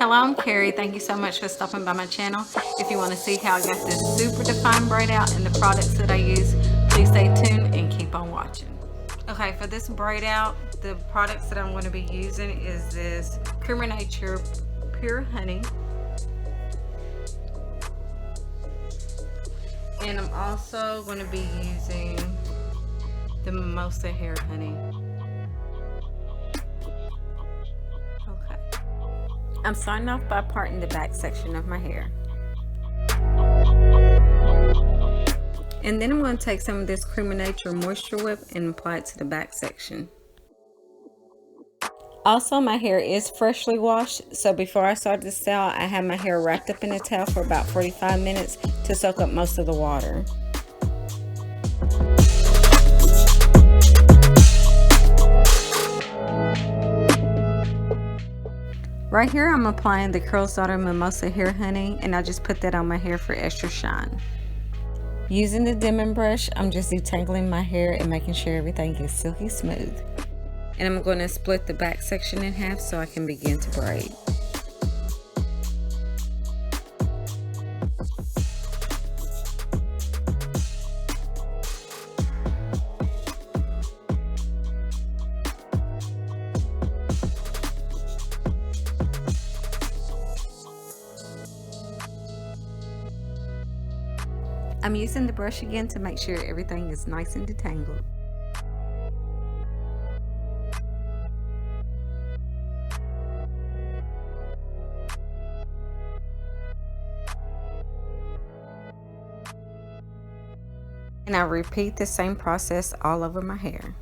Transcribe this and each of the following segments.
Hello, I'm Carrie. Thank you so much for stopping by my channel. If you want to see how I got this super defined braid out and the products that I use, please stay tuned and keep on watching. Okay, for this braid out, the products that I'm going to be using is this Creamer Nature Pure Honey. And I'm also going to be using the Mimosa Hair Honey. Okay. I'm starting off by parting the back section of my hair. And then I'm going to take some of this Creamer Nature Moisture Whip and apply it to the back section. Also, my hair is freshly washed, so before I started the style, I had my hair wrapped up in a towel for about 45 minutes to soak up most of the water. Right here, I'm applying the Curls Daughter Mimosa Hair Honey, and I just put that on my hair for extra shine. Using the dimming brush, I'm just detangling my hair and making sure everything is silky smooth. And I'm going to split the back section in half so I can begin to braid. I'm using the brush again to make sure everything is nice and detangled. And I repeat the same process all over my hair.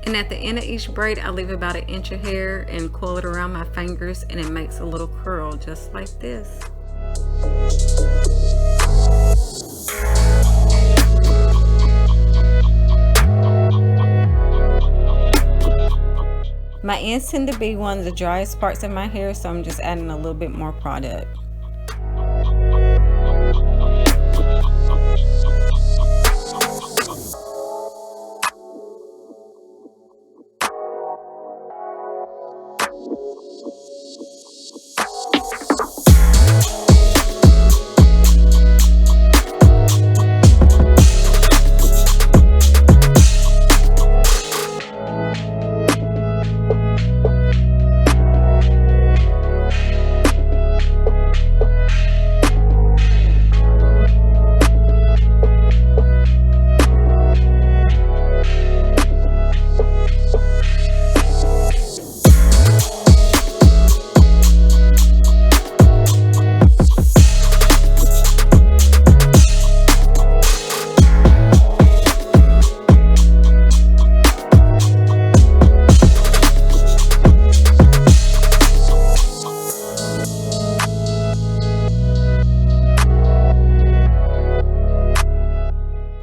And at the end of each braid, I leave about 1 inch of hair and coil it around my fingers, and it makes a little curl just like this. My ends tend to be one of the driest parts of my hair, so I'm just adding a little bit more product.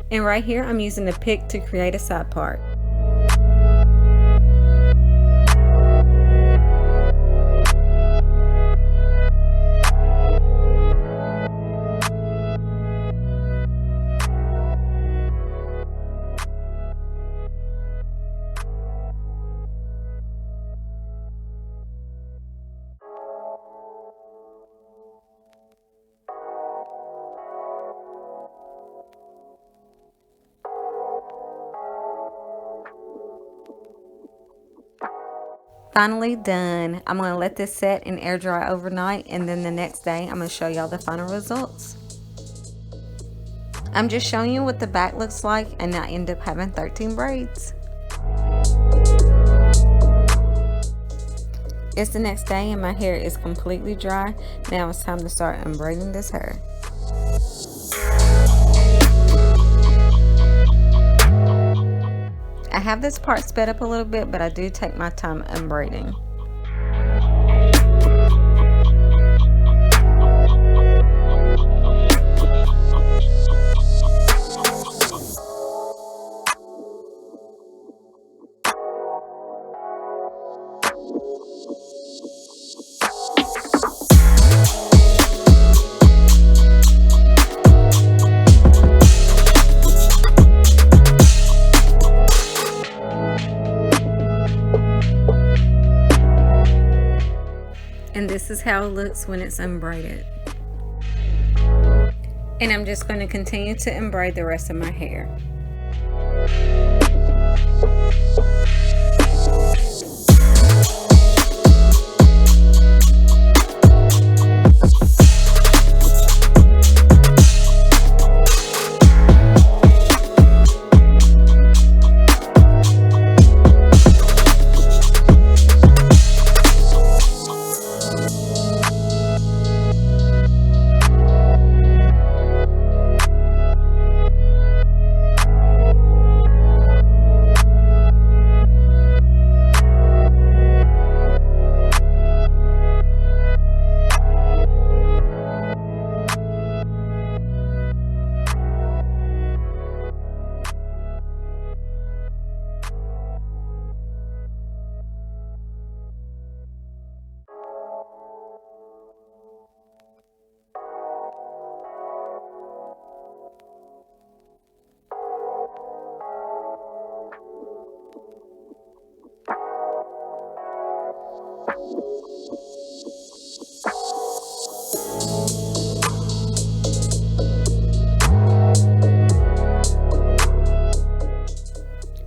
And right here, I'm using a pick to create a side part. Finally done. I'm going to let this set and air dry overnight, and then the next day I'm going to show y'all the final results. I'm just showing you what the back looks like, and I end up having 13 braids. It's the next day and my hair is completely dry. Now it's time to start unbraiding this hair. I have this part sped up a little bit, but I do take my time unbraiding. this is how it looks when it's unbraided. And I'm just going to continue to unbraid the rest of my hair.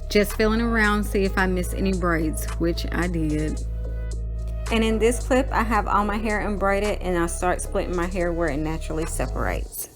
Just feeling around, see if I missed any braids, which I did. And in this clip, I have all my hair unbraided, and I start splitting my hair where it naturally separates.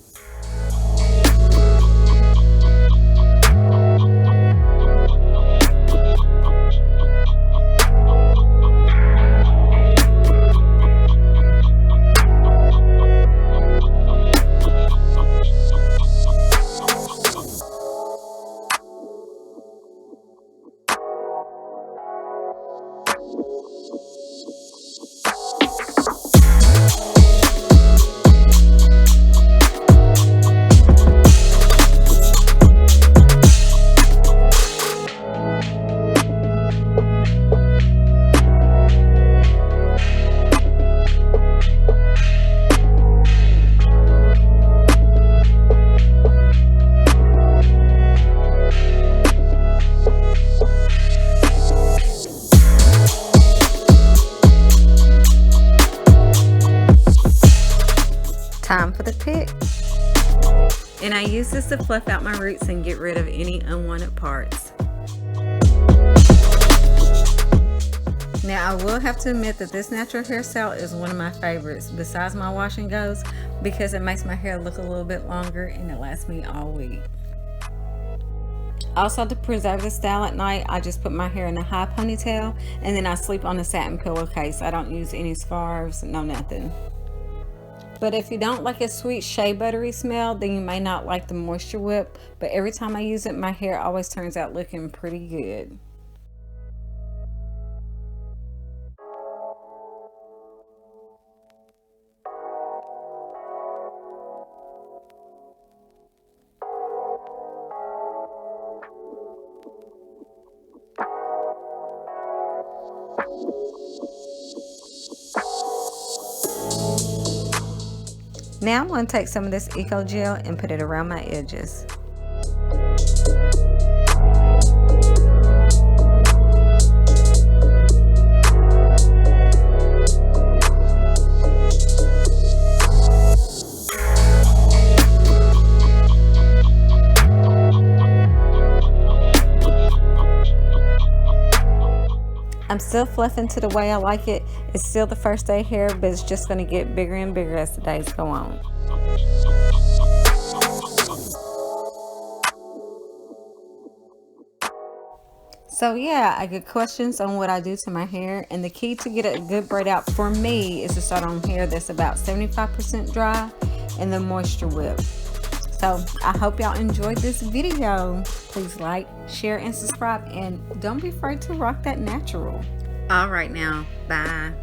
Time for the pick. And I use this to fluff out my roots and get rid of any unwanted parts. Now I will have to admit that this natural hairstyle is one of my favorites besides my wash and goes, because it makes my hair look a little bit longer and it lasts me all week. Also, to preserve the style at night, I just put my hair in a high ponytail and then I sleep on a satin pillowcase. I don't use any scarves, no nothing. But if you don't like a sweet shea buttery smell, then you may not like the Moisture Whip. But every time I use it, my hair always turns out looking pretty good. Now I'm going to take some of this Eco Gel and put it around my edges. I'm still fluffing to the way I like it. It's still the first day hair, but it's just going to get bigger and bigger as the days go on. So yeah, I get questions on what I do to my hair, and the key to get a good braid out for me is to start on hair that's about 75% dry and the Moisture Whip. So I hope y'all enjoyed this video. Please like, share, and subscribe, and don't be afraid to rock that natural. All right now, bye.